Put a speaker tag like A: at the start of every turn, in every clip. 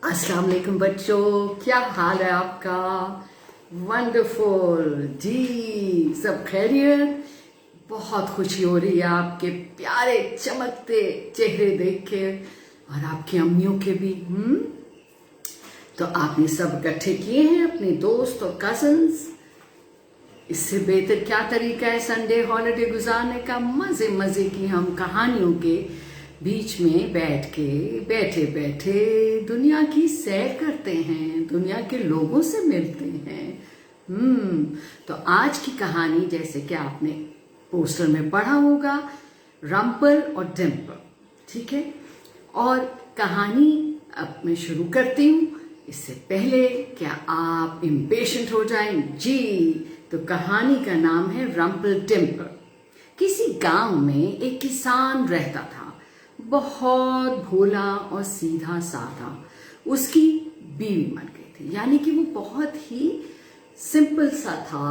A: السلام علیکم بچوں، کیا حال ہے آپ کا؟ ونڈرفل جی، سب خیریت؟ بہت خوشی ہو رہی ہے آپ کے پیارے چمکتے چہرے دیکھ کے، اور آپ کی امیوں کے بھی۔ تو آپ نے سب اکٹھے کیے ہیں اپنے دوست اور کزنز۔ اس سے بہتر کیا طریقہ ہے سنڈے ہالیڈے گزارنے کا؟ مزے مزے کی ہم کہانیوں کے بیچ میں بیٹھ کے بیٹھے بیٹھے دنیا کی سیر کرتے ہیں، دنیا کے لوگوں سے ملتے ہیں۔ تو آج کی کہانی، جیسے کہ آپ نے پوسٹر میں پڑھا ہوگا، رمپل اور ڈمپل، ٹھیک ہے؟ اور کہانی اب میں شروع کرتی ہوں۔ اس سے پہلے کیا آپ امپیشنٹ ہو جائیں؟ جی، تو کہانی کا نام ہے رمپل ڈمپل۔ کسی گاؤں میں ایک کسان رہتا تھا، بہت بھولا اور سیدھا سادہ۔ اس کی بیوی مر گئی تھی، یعنی کہ وہ بہت ہی سمپل سا تھا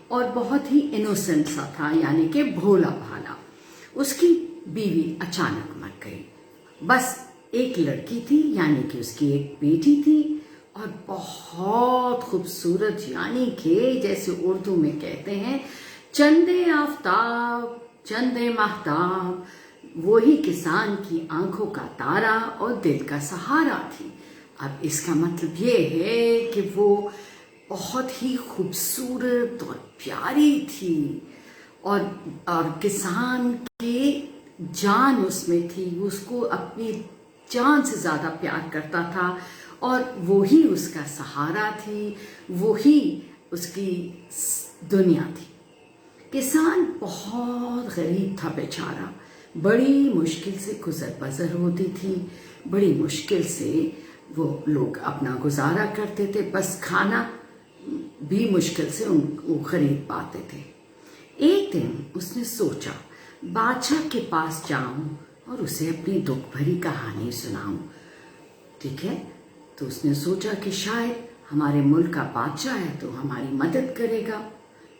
A: اور بہت ہی انوسنٹ سا تھا، یعنی کہ بھولا بھالا۔ اس کی بیوی اچانک مر گئی۔ بس ایک لڑکی تھی، یعنی کہ اس کی ایک بیٹی تھی، اور بہت خوبصورت، یعنی کہ جیسے اردو میں کہتے ہیں چندے آفتاب چندے ماہتاب، وہی کسان کی آنکھوں کا تارا اور دل کا سہارا تھی۔ اب اس کا مطلب یہ ہے کہ وہ بہت ہی خوبصورت اور پیاری تھی، اور کسان کی جان اس میں تھی، اس کو اپنی جان سے زیادہ پیار کرتا تھا، اور وہی اس کا سہارا تھی، وہی اس کی دنیا تھی۔ کسان بہت غریب تھا بیچارہ، بڑی مشکل سے گزر بسر ہوتی تھی، بڑی مشکل سے وہ لوگ اپنا گزارا کرتے تھے، بس کھانا بھی مشکل سے وہ خرید پاتے تھے۔ ایک دن اس نے سوچا بادشاہ کے پاس جاؤں اور اسے اپنی دکھ بھری کہانی سناؤں، ٹھیک ہے؟ تو اس نے سوچا کہ شاید ہمارے ملک کا بادشاہ ہے تو ہماری مدد کرے گا۔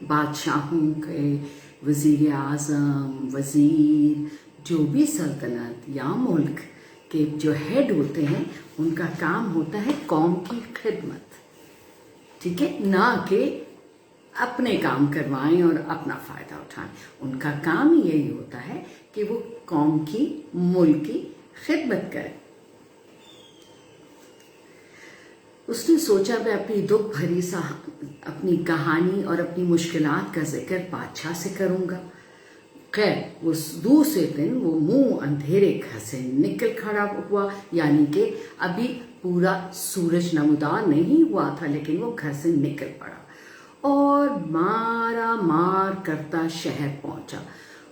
A: بادشاہوں کے وزیر اعظم، وزیر، جو بھی سلطنت یا ملک کے جو ہیڈ ہوتے ہیں، ان کا کام ہوتا ہے قوم کی خدمت، ٹھیک ہے؟ نہ کہ اپنے کام کروائیں اور اپنا فائدہ اٹھائیں۔ ان کا کام یہی ہوتا ہے کہ وہ قوم کی، ملک کی خدمت کریں۔ اس نے سوچا میں اپنی دکھ بھری اپنی کہانی اور اپنی مشکلات کا ذکر بادشاہ سے کروں گا۔ خیر، وہ دوسرے دن وہ منہ اندھیرے گھر سے نکل کھڑا ہوا، یعنی کہ ابھی پورا سورج نمودار نہیں ہوا تھا، لیکن وہ گھر سے نکل پڑا اور مارا مار کرتا شہر پہنچا،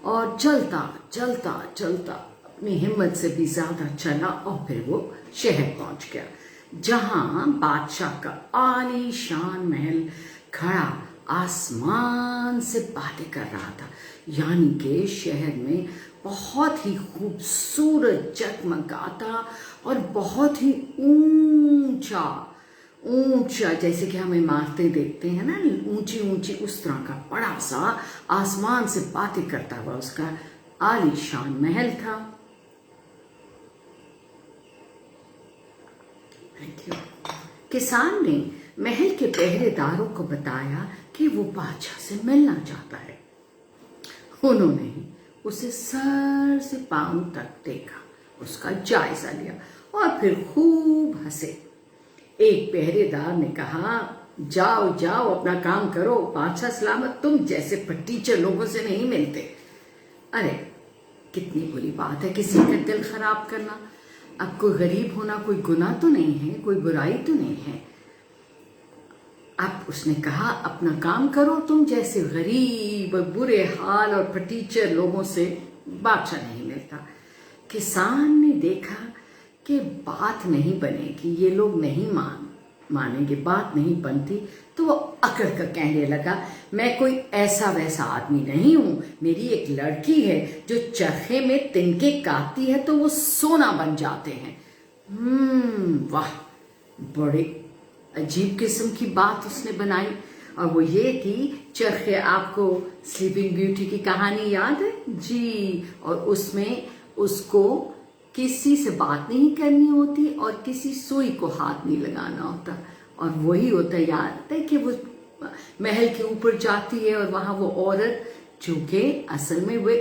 A: اور چلتا چلتا چلتا اپنی ہمت سے بھی زیادہ چلا، اور پھر وہ شہر پہنچ گیا، جہاں بادشاہ کا عالی شان محل کھڑا آسمان سے باتیں کر رہا تھا، یعنی کہ شہر میں بہت ہی خوبصورت جگمگاتا اور بہت ہی اونچا، جیسے کہ ہم عمارتیں دیکھتے ہیں نا، اونچی اونچی، اس طرح کا بڑا سا آسمان سے باتیں کرتا ہوا اس کا عالی شان محل تھا۔ کسان نے محل کے پہرے داروں کو بتایا کہ وہ بادشاہ سے ملنا چاہتا ہے۔ انہوں نے اسے سر سے پاؤں تک دیکھا، اس کا جائزہ لیا اور پھر خوب ہنسے۔ ایک پہرے دار نے کہا، جاؤ جاؤ اپنا کام کرو، بادشاہ سلامت تم جیسے پٹیچر لوگوں سے نہیں ملتے۔ ارے کتنی بری بات ہے کسی کا دل خراب کرنا۔ اب کوئی غریب ہونا کوئی گناہ تو نہیں ہے، کوئی برائی تو نہیں ہے۔ اب اس نے کہا اپنا کام کرو، تم جیسے غریب اور برے حال اور پٹیچر لوگوں سے بادشاہ نہیں ملتا۔ کسان نے دیکھا کہ بات نہیں بنے گی، یہ لوگ نہیں مانیں گے، بات نہیں بنتی، تو وہ اکڑ کر کہنے لگا، میں کوئی ایسا ویسا آدمی نہیں ہوں، میری ایک لڑکی ہے جو چرخے میں تنکے کاٹتی ہے تو وہ سونا بن جاتے ہیں۔ واہ، بڑے عجیب قسم کی بات اس نے بنائی، اور وہ یہ تھی، چرخے، آپ کو سلیپنگ بیوٹی کی کہانی یاد ہے؟ جی، اور اس میں اس کو کسی سے بات نہیں کرنی ہوتی اور کسی سوئی کو ہاتھ نہیں لگانا ہوتا. اور وہی ہوتا ہے یاد ہے کہ وہ محل کے اوپر جاتی ہے اور وہاں وہ عورت جو کہ اصل میں وہ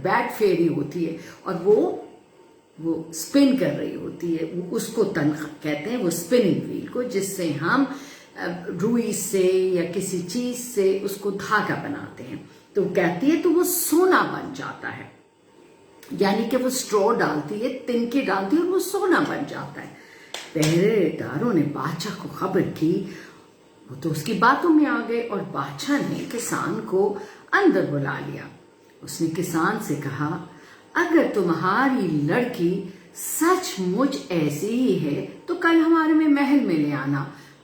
A: بیٹ فیری ہوتی ہے اور وہ اسپن کر رہی ہوتی ہے. اس کو کہتے ہیں وہ اسپننگ ویل کو، جس سے ہم روئی سے یا کسی چیز سے اس کو دھاگا بناتے ہیں. تو کہتی ہے تو وہ سونا بن جاتا ہے، یعنی کہ وہ اسٹرو ڈالتی ہے، تنکے ڈالتی ہے اور وہ سونا بن جاتا ہے. پہرے داروں نے بادشاہ کو خبر کی، وہ تو اس کی باتوں میں آ گئے اور بادشاہ نے کسان کو اندر بلا لیا. اس نے کسان سے کہا اگر تمہاری لڑکی سچ مچ ایسی ہی ہے تو کل ہمارے محل میں لے آنا.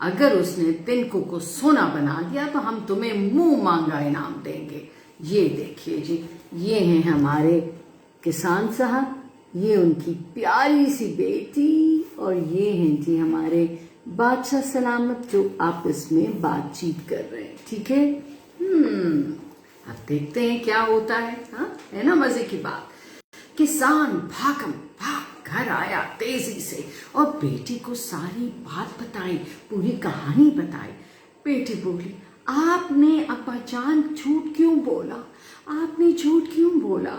A: اگر اس نے تنکوں کو سونا بنا دیا تو ہم تمہیں منہ مانگا انعام دیں گے. یہ دیکھیے جی، یہ ہیں ہمارے کسان صاحب، یہ ان کی پیاری سی بیٹی، اور یہ ہیں جی ہمارے بادشاہ سلامت جو آپس میں بات چیت کر رہے ہیں. ٹھیک ہے، اب دیکھتے ہیں کیا ہوتا ہے. ہاں ہے نا مزے کی بات. کسان بھاگ گھر آیا تیزی سے اور بیٹی کو ساری بات بتائی، پوری کہانی بتائی. بیٹی بولی آپ نے ابا جان جھوٹ کیوں بولا؟ آپ نے جھوٹ کیوں بولا؟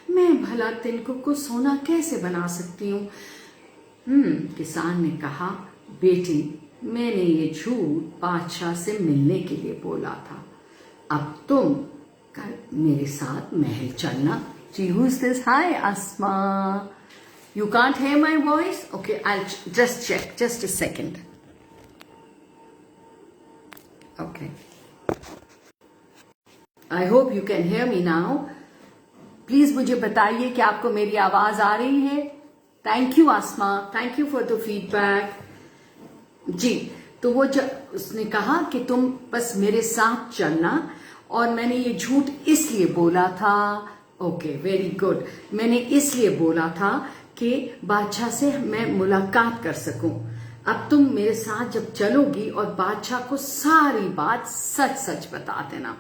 A: میں بھلا تنکوں کو سونا کیسے بنا سکتی ہوں؟ کسان نے کہا بیٹی میں نے یہ جھوٹ بادشاہ سے ملنے کے لیے بولا تھا. اب تم کل میرے ساتھ محل چلنا. جی who's this? Hi Asma. You can't hear my voice? Okay, I'll just check. Just a second. Okay. I hope you can hear me now. Please مجھے بتائیے کہ آپ کو میری آواز آ رہی ہے. Thank you Asma. Thank you for the feedback. جی تو وہ اس نے کہا کہ تم بس میرے ساتھ چلنا، اور میں نے یہ جھوٹ اس لیے بولا تھا. Okay very good. میں نے اس لیے بولا تھا کہ بادشاہ سے میں ملاقات کر سکوں. اب تم میرے ساتھ جب چلو گی اور بادشاہ کو ساری بات سچ سچ بتا دینا.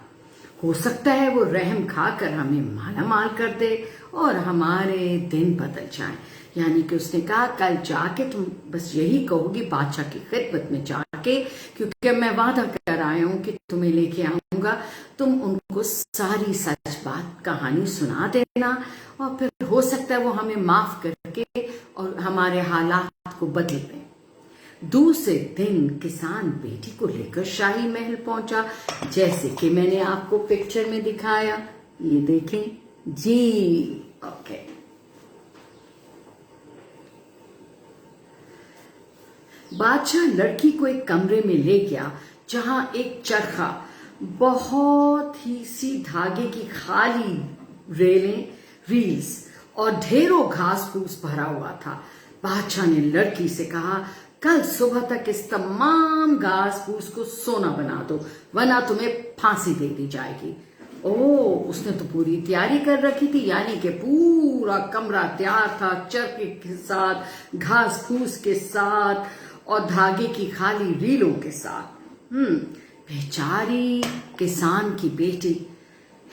A: ہو سکتا ہے وہ رحم کھا کر ہمیں مالا مال کر دے اور ہمارے دن بدل جائیں. یعنی کہ اس نے کہا کل جا کے تم بس یہی کہو گی بادشاہ کی خدمت میں جا کے، کیونکہ میں وعدہ کر آیا ہوں کہ تمہیں لے کے آؤں گا. تم ان کو ساری سچ بات کہانی سنا دینا اور پھر ہو سکتا ہے وہ ہمیں معاف کر کے اور ہمارے حالات کو بدل دیں. دوسرے دن کسان بیٹی کو لے کر شاہی محل پہنچا، جیسے کہ میں نے آپ کو پکچر میں دکھایا. یہ دیکھیں جی. اوکے بادشاہ لڑکی کو ایک کمرے میں لے گیا جہاں ایک چرخہ، بہت ہی سی دھاگے کی خالی ریلز اور ڈھیروں گھاس پھوس بھرا ہوا تھا. بادشاہ نے لڑکی سے کہا کل صبح تک اس تمام گھاس پھوس کو سونا بنا دو ورنہ تمہیں پھانسی دے دی جائے گی. اس نے تو پوری تیاری کر رکھی تھی، یعنی کہ پورا کمرہ تیار تھا، چرخے کے ساتھ، گھاس پھوس کے ساتھ اور دھاگے کی خالی ریلوں کے ساتھ. بیچاری کسان کی بیٹی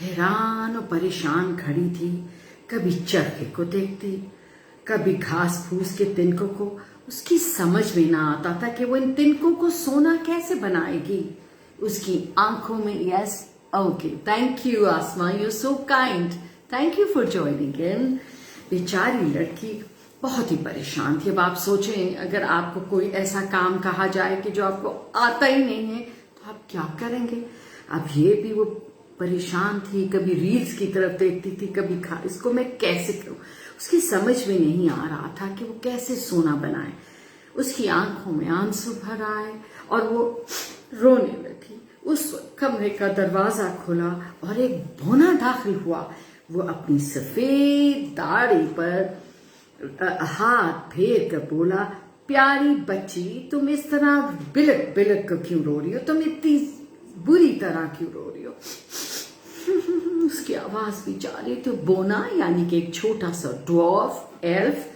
A: حیران اور پریشان کھڑی تھی. کبھی چرخے کو دیکھتی، کبھی گھاس پھوس کے تنکوں کو. اس کی سمجھ میں نہ آتا تھا کہ وہ ان تنکوں کو سونا کیسے بنائے گی. اس کی آنکھوں میں yes okay thank you Asma, you so kind, thank you for joining in. بیچاری لڑکی بہت ہی پریشان تھی. اب آپ سوچیں اگر آپ کو کوئی ایسا کام کہا جائے کہ جو آپ کو آتا ہی نہیں ہے تو آپ کیا کریں گے. اب یہ بھی وہ پریشان تھی، کبھی ریلز کی طرف دیکھتی تھی، کبھی اس کو میں کیسے کروں. اس کی سمجھ میں نہیں آ رہا تھا کہ وہ کیسے سونا بنائے. اس کی آنکھوں میں آنسو بھر آئے اور وہ رونے لگی. اس وقت کمرے کا دروازہ کھلا اور ایک بونا داخل ہوا. وہ اپنی سفید داڑھی پر ہاتھ پھیر کر بولا پیاری بچی تم اس طرح بلک بلک کر کیوں رو رہی ہو؟ تم اتنی بری طرح کیوں رو رہی ہو؟ اس کی آواز بھی جا رہی تھی. بونا یعنی کہ ایک چھوٹا سا ڈوارف ایلف،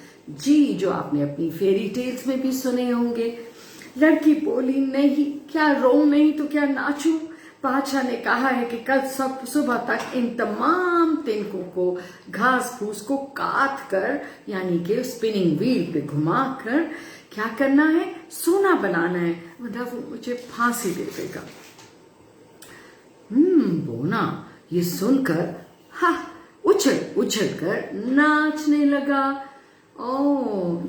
A: جی جو آپ نے اپنی فیری ٹیلز میں بھی سنے ہوں گے. لڑکی بولی نہیں، کیا رو نہیں تو کیا ناچوں؟ بادشاہ نے کہا ہے کہ کل صبح تک ان تمام تنکوں کو گھاس پھوس کو کاٹ کر یعنی کہ اسپننگ ویل پہ گھما کر کیا کرنا ہے، سونا بنانا ہے، ورنہ وہ مجھے پھانسی دے دے گا۔ بونا یہ سن کر اچھل اچھل کر ناچنے لگا۔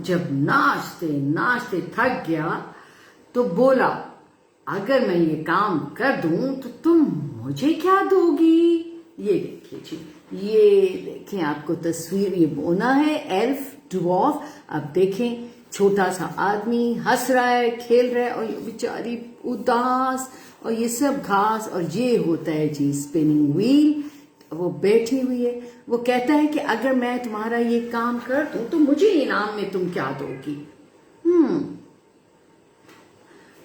A: جب ناچتے ناچتے تھک گیا تو بولا، اگر میں یہ کام کر دوں تو تم مجھے کیا دو گی؟ یہ دیکھیے جی، یہ دیکھیں آپ کو تصویر، یہ بونا ہے ایلف ڈوارف۔ اب دیکھیں چھوٹا سا آدمی ہنس رہا ہے، کھیل رہا ہے، اور یہ بیچاری اداس، اور یہ سب گھاس، اور یہ ہوتا ہے جی اسپننگ ویل۔ وہ بیٹھی ہوئی ہے، وہ کہتا ہے کہ اگر میں تمہارا یہ کام کر دوں تو مجھے انعام میں تم کیا دو گی؟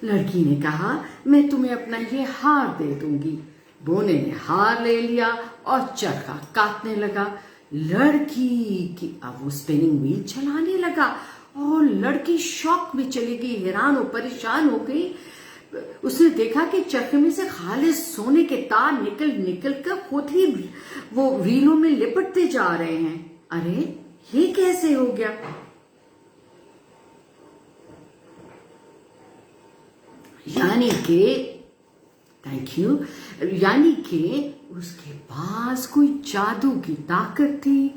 A: لڑکی نے کہا، میں تمہیں اپنا یہ ہار دے دوں گی۔ بونے نے ہار لے لیا اور چرخا کاٹنے لگا۔ لڑکی کی اب وہ اسپننگ ویل چلانے لگا، اور لڑکی شوق میں چلی گئی، حیران و پریشان ہو گئی۔ اس نے دیکھا کہ چرخے میں سے خالص سونے کے تار نکل نکل کر خود ہی وہ ریلوں میں لپٹتے جا رہے ہیں۔ ارے یہ کیسے ہو گیا؟ یعنی کہ تھینک یو، یعنی کہ اس کے پاس کوئی جادو کی طاقت تھی۔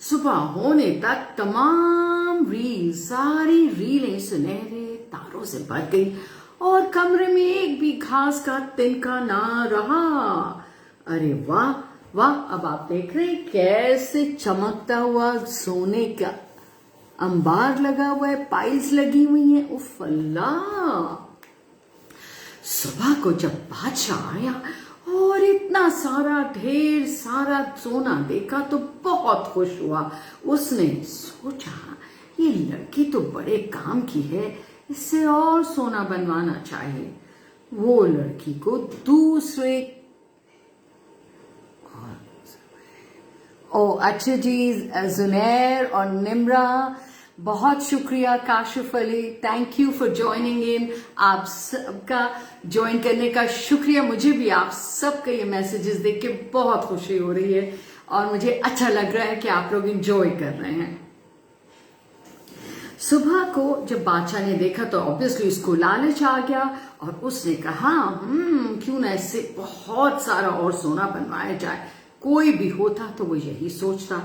A: صبح ہونے تک تمام ریل، ساری ریلیں سنہرے تاروں سے بھر گئی، اور کمرے میں ایک بھی گھاس کا تنکا نہ رہا۔ ارے واہ واہ! اب آپ دیکھ رہے ہیں کیسے چمکتا ہوا سونے کا انبار لگا ہوا ہے، پائلز لگی ہوئی ہیں۔ اف اللہ! صبح کو جب بادشاہ آیا اور اتنا سارا ڈھیر سارا سونا دیکھا تو بہت خوش ہوا۔ اس نے سوچا یہ لڑکی تو بڑے کام کی ہے، اس سے اور سونا بنوانا چاہیے۔ وہ لڑکی کو دوسرے اچھا جی، زنیر اور نمرہ، بہت شکریہ کاشف علی، تھینک یو فار جوائننگ ان۔ آپ سب کا جوائن کرنے کا شکریہ، مجھے بھی آپ سب کے یہ میسیجز دیکھ کے بہت خوشی ہو رہی ہے، اور مجھے اچھا لگ رہا ہے کہ آپ لوگ انجوائے کر رہے ہیں۔ صبح کو جب بادشاہ نے دیکھا تو obviously اس کو لالچ آ گیا، اور اس نے کہا کیوں نہ اس سے بہت سارا اور سونا بنوایا جائے۔ کوئی بھی ہوتا تو وہ یہی سوچتا۔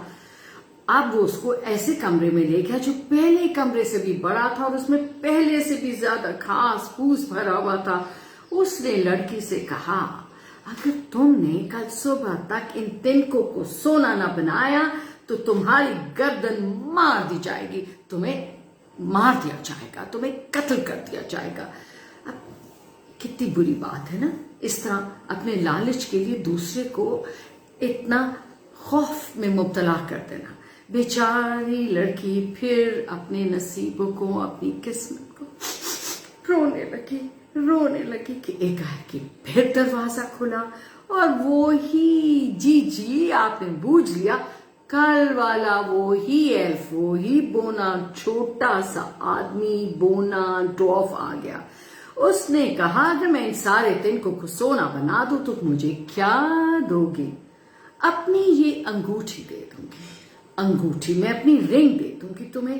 A: اب وہ اس کو ایسے کمرے میں لے گیا جو پہلے کمرے سے بھی بڑا تھا، اور اس میں پہلے سے بھی زیادہ گھاس پھوس بھرا ہوا تھا۔ اس نے لڑکی سے کہا، اگر تم نے کل صبح تک ان تنکوں کو سونا نہ بنایا تو تمہاری گردن مار دی جائے گی، تمہیں مار دیا جائے گا، تمہیں قتل کر دیا جائے گا۔ اب کتنی بری بات ہے نا، اس طرح اپنے لالچ کے لیے دوسرے کو اتنا خوف میں مبتلا کر دینا۔ بیچاری لڑکی پھر اپنے نصیبوں کو، اپنی قسمت کو رونے لگی کہ ایک پھر دروازہ کھلا، اور وہی جی آپ نے بوجھ لیا، کل والا وہی ایلف، وہی بونا، چھوٹا سا آدمی بونا ڈوارف آ گیا۔ اس نے کہا، اگر میں ان سارے تنکوں کو سونا بنا دوں تو مجھے کیا دو گی؟ اپنی یہ انگوٹھی دے دوں گی، انگوٹھی میں اپنی رنگ دے دوں گی تمہیں۔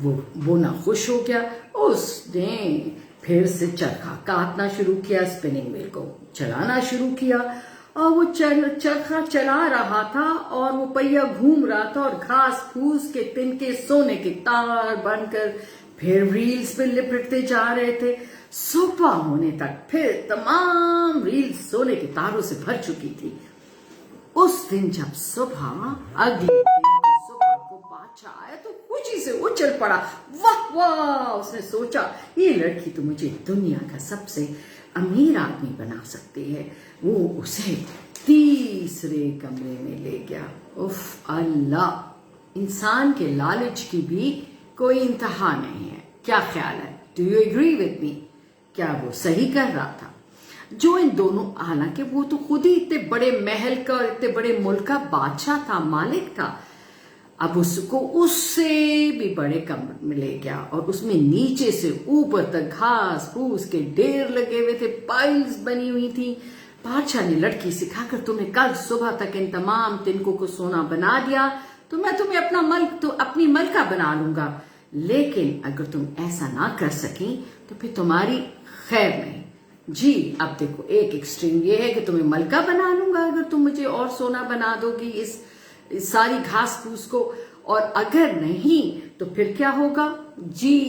A: وہ بونا خوش ہو گیا، اس نے پھر سے چرخا کاٹنا شروع کیا، اسپننگ ویل کو چلانا شروع کیا، اور وہ چرخا چلا رہا تھا، اور وہ پہیا گھوم رہا تھا، اور گھاس پھوس کے تنکے سونے کے تار بن کر پھر ریلز پہ لپٹتے جا رہے تھے۔ صبح ہونے تک پھر تمام ریلز سونے کے تاروں سے بھر چکی تھی۔ اس دن جب اگلے دن صبح کو بادشاہ آیا تو خوشی سے اچھل پڑا، واہ واہ! اس نے سوچا یہ لڑکی تو مجھے دنیا کا سب سے امیر آدمی بنا سکتی ہے۔ وہ اسے تیسرے کمرے میں لے گیا۔ اف اللہ! انسان کے لالچ کی بھی کوئی انتہا نہیں ہے۔ کیا خیال ہے؟ Do you agree with me? کیا وہ صحیح کر رہا تھا؟ جو ان دونوں، حالانکہ وہ تو خود ہی اتنے بڑے محل کا اور اتنے بڑے ملک کا بادشاہ تھا، مالک تھا، اب اس کو اس سے بھی بڑے کمرے میں لے گیا اور اس میں نیچے سے اوپر تک گھاس پھوس کے ڈھیر لگے ہوئے تھے، پائلز بنی ہوئی تھی۔ بادشاہ نے لڑکی سے کہا اگر تمہیں کل صبح تک ان تمام تنکوں کو سونا بنا دیا تو میں تمہیں اپنی ملکہ بنا لوں گا، لیکن اگر تم ایسا نہ کر سکیں تو پھر تمہاری خیر نہیں۔ جی اب دیکھو، ایک ایکسٹریم یہ ہے کہ تمہیں ملکہ بنا لوں گا اگر تم مجھے اور سونا بنا دو گی اس ساری گھاس پھوس کو، اور اگر نہیں تو پھر کیا ہوگا؟ جی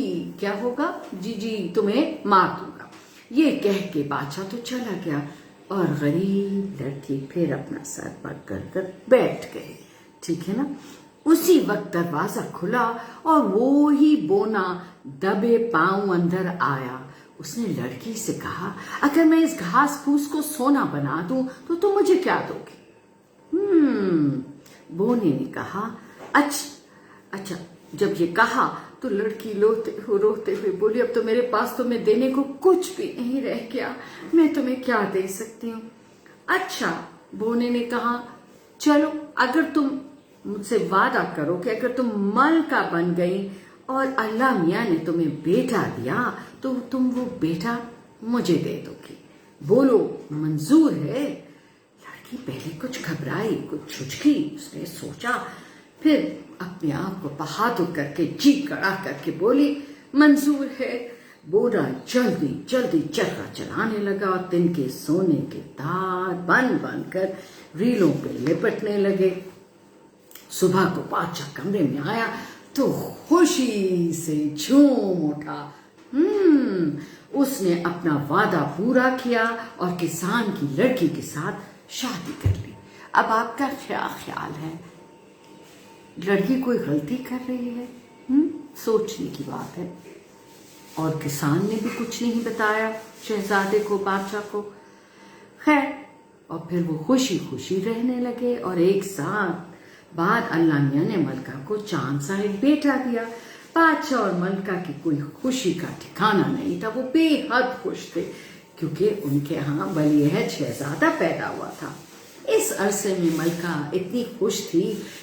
A: کیا ہوگا؟ جی تمہیں مار دوں گا۔ یہ کہہ کے بادشاہ تو چلا گیا اور غریب لڑکی پھر اپنا سر پکڑ کر بیٹھ گئے، ٹھیک ہے نا۔ اسی وقت دروازہ کھلا اور وہی بونا دبے پاؤں اندر آیا۔ اس نے لڑکی سے کہا اگر میں اس گھاس پھوس کو سونا بنا دوں تو تم مجھے کیا دو گی؟ بونے نے کہا اچھا۔ جب یہ کہا تو لڑکی روتے ہوئے بولی اب تو میرے پاس تمہیں دینے کو کچھ بھی نہیں رہ گیا، میں تمہیں کیا دے سکتی ہوں؟ اچھا، بونے نے کہا چلو اگر تم مجھ سے وعدہ کرو کہ اگر تم ملکہ بن گئی اور اللہ میاں نے تمہیں بیٹا دیا تو تم وہ بیٹا مجھے دے دو گی، بولو منظور ہے؟ لڑکی پہلے کچھ گھبرائی، کچھ جھجکی، اس نے سوچا، پھر اپنے آپ کو بہادر کر کے جی کڑا کر کے بولی منظور ہے۔ بونا جلدی چرخا چلانے لگا اور تن کے سونے کے تار بن کر ریلوں پہ لپٹنے لگے۔ صبح کو بادشاہ کمرے میں آیا تو خوشی سے جھوم اٹھا۔ اس نے اپنا وعدہ پورا کیا اور کسان کی لڑکی کے ساتھ شادی کر لی۔ اب آپ کا کیا خیال ہے؟ لڑکی کوئی غلطی کر رہی ہے؟ سوچنے کی بات ہے۔ اور کسان نے بھی کچھ نہیں بتایا شہزادے کو، بادشاہ کو۔ خیر، اور پھر وہ خوشی خوشی رہنے لگے اور ایک ساتھ بعد اللہ میاں نے ملکہ کو چاند سا ایک بیٹا دیا۔ بادشاہ اور ملکہ کی کوئی خوشی کا ٹھکانہ نہیں تھا، وہ بے حد خوش تھے کیونکہ ان کے ہاں ولیعہد شہزادہ پیدا ہوا تھا۔ اس عرصے میں ملکہ اتنی خوش تھی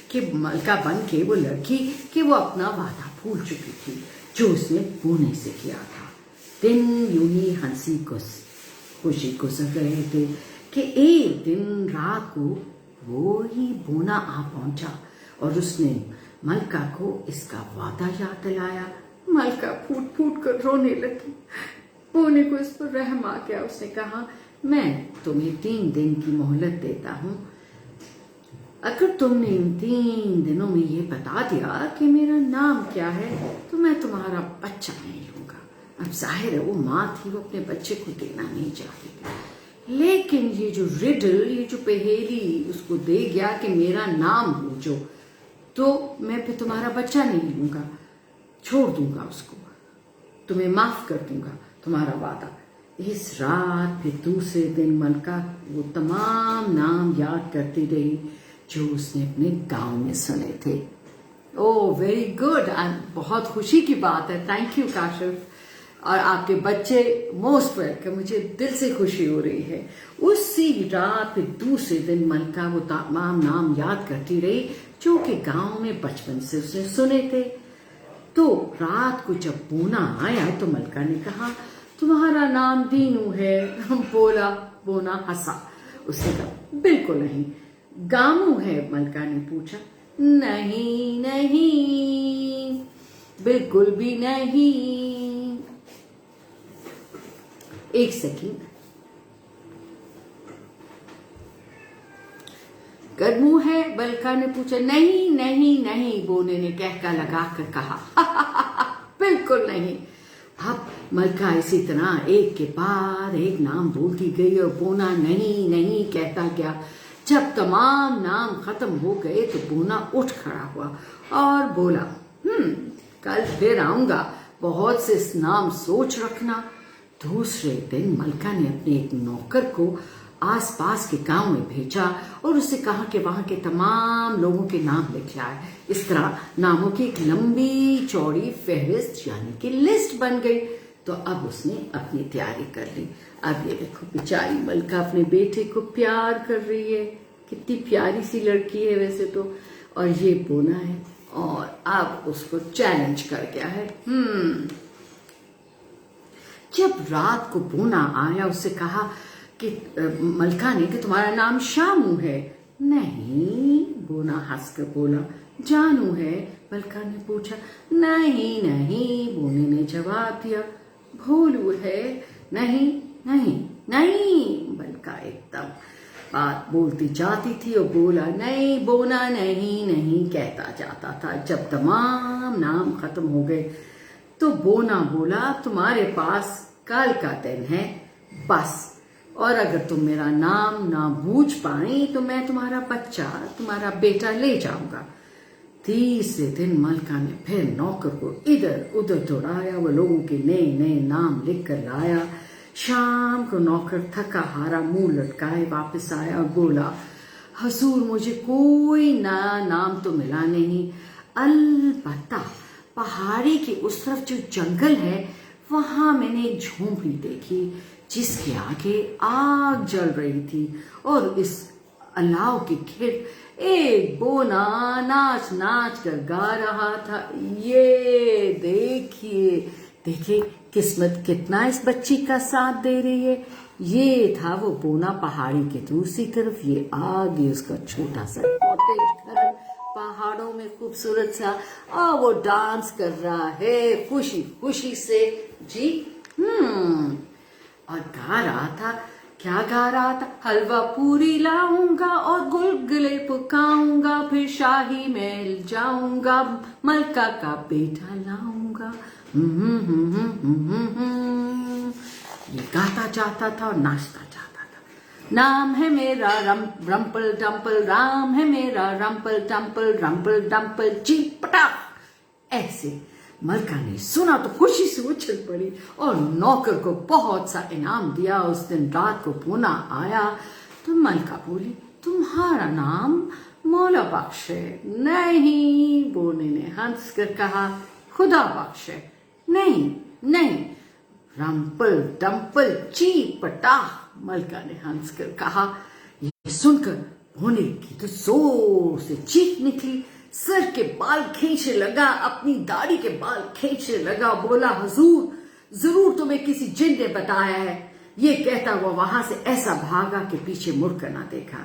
A: کہ ملکہ بن کے وہ لڑکی کہ وہ اپنا وعدہ بھول چکی تھی جو اس نے بونے سے کیا تھا۔ دن یوں ہی ہنسی خوشی گزر رہے تھے کہ ایک دن رات کو وہی بونا آ پہنچا اور اس نے ملکہ کو اس کا وعدہ یاد دلایا۔ ملکہ پھوٹ پھوٹ کر رونے لگی۔ بونے کو اس پر رحم آ گیا، اس نے کہا میں تمہیں 3 دن کی مہلت دیتا ہوں، اگر تم نے ان 3 دنوں میں یہ بتا دیا کہ میرا نام کیا ہے تو میں تمہارا بچہ نہیں لوں گا۔ اب ظاہر ہے وہ ماں تھی، وہ اپنے بچے کو دینا نہیں چاہتی تھی، لیکن یہ جو ریڈل، یہ جو پہیلی اس کو دے گیا کہ میرا نام پوچھو تو میں پھر تمہارا بچہ نہیں لوں گا، چھوڑ دوں گا اس کو، تمہیں معاف کر دوں گا تمہارا وعدہ۔ اس رات پھر دوسرے دن ملکہ وہ تمام نام یاد کرتی رہی جو اس نے اپنے گاؤں میں سنے تھے۔ ویری گڈ، بہت خوشی کی بات ہے، تھینک یو کاشف، اور آپ کے بچے موسٹ ویلکم، مجھے دل سے خوشی ہو رہی ہے۔ اسی رات پھر دوسرے دن ملکہ وہ تمام نام یاد کرتی رہی جو کہ گاؤں میں بچپن سے اس نے سنے تھے۔ تو رات کو جب بونا آیا تو ملکہ نے کہا تمہارا نام دینو ہے؟ بونا ہنسا، اس نے کہا بالکل نہیں۔ گامو ہے؟ ملکہ نے پوچھا۔ نہیں بالکل بھی نہیں۔ ایک سیکنڈ، گرمو ہے؟ ملکہ نے پوچھا۔ نہیں، بونے نے کہکا لگا کر کہا بالکل نہیں۔ اب ملکہ اسی طرح ایک کے بعد ایک نام بولتی گئی اور بونا نہیں کہتا گیا۔ جب تمام نام ختم ہو گئے تو بونا اٹھ کھڑا ہوا اور بولا کل پھر آؤں گا، بہت سے نام سوچ رکھنا۔ دوسرے دن ملکہ نے اپنے ایک نوکر کو آس پاس کے گاؤں میں بھیجا اور اسے کہا کہ وہاں کے تمام لوگوں کے نام لکھ لائے۔ اس طرح ناموں کی ایک لمبی چوڑی فہرست یعنی کہ لسٹ بن گئی۔ تو اب اس نے اپنی تیاری کر لی۔ اب یہ دیکھو بیچاری ملکہ اپنے بیٹے کو پیار کر رہی ہے، کتنی پیاری سی لڑکی ہے ویسے تو، اور یہ بونا ہے اور اب اس کو چیلنج کر گیا ہے. جب رات کو بونا آیا اس سے کہا کہ ملکہ نے کہ تمہارا نام شامو ہے. نہیں، بونا ہنس کر بولا. جانو ہے؟ ملکہ نے پوچھا. نہیں نہیں، بونے نے جواب دیا. بھولو ہے؟ نہیں نہیں نہیں. ملکہ ایک دم بات بولتی جاتی تھی اور بولا نہیں بونا نہیں نہیں کہتا جاتا تھا. جب تمام نام ختم ہو گئے تو بونا بولا تمہارے پاس کل کا دن ہے بس، اور اگر تم میرا نام نہ بوجھ پائیں تو میں تمہارا بچہ، تمہارا بیٹا لے جاؤں گا. تیسرے دن ملکہ نے پھر نوکر کو ادھر ادھر دوڑایا، وہ لوگوں کے نئے نئے نام لکھ کر لایا. شام کو نوکر تھکا ہارا منہ لٹکائے واپس آیا اور بولا حضور مجھے کوئی نیا نام تو ملا نہیں، البتہ پہاڑی کی اس طرف جو جنگل ہے وہاں میں نے ایک جھونپڑی دیکھی جس کے آگے آگ جل رہی تھی اور اس الاؤ کے گرد ایک بونا ناچ ناچ کر گا رہا تھا. یہ دیکھیے دیکھیے قسمت کتنا اس بچی کا ساتھ دے رہی ہے. یہ تھا وہ بونا پہاڑی کے دوسری طرف، یہ آگ، یہ اس کا چھوٹا سا کاٹیج گھر پہاڑوں میں خوبصورت سا، اور وہ ڈانس کر رہا ہے خوشی خوشی سے. جی اور گا رہا تھا. کیا گا رہا تھا؟ حلوہ پوری لاؤں گا اور گلگلے پکاؤں گا، پھر شاہی محل جاؤں گا، ملکہ کا بیٹا لاؤں گا. یہ گاتا جاتا تھا اور ناچتا جاتا تھا. نام ہے میرا رمپل ڈمپل، رام ہے میرا رمپل ڈمپل، رمپل ڈمپل جی پٹاخ. ایسے ملکہ نے سنا تو خوشی سے اچھل پڑی اور نوکر کو بہت سا انعام دیا. اس دن رات کو بونا آیا تو ملکہ بولی تمہارا نام مولا بخش ہے. نہیں، بونے نے ہنس کر کہا خدا بخش ہے. نہیں نہیں، رمپل ڈمپل چی پٹاخ. ملکہ نے ہنس کر کہا. یہ سن کر بونے کی تو زور سے چیخ نکلی، سر کے بال کھینچنے لگا، اپنی داڑھی کے بال کھینچنے لگا. بولا حضور ضرور تمہیں کسی جن نے بتایا ہے. یہ کہتا ہوا وہاں سے ایسا بھاگا کہ پیچھے مڑ کر نہ دیکھا.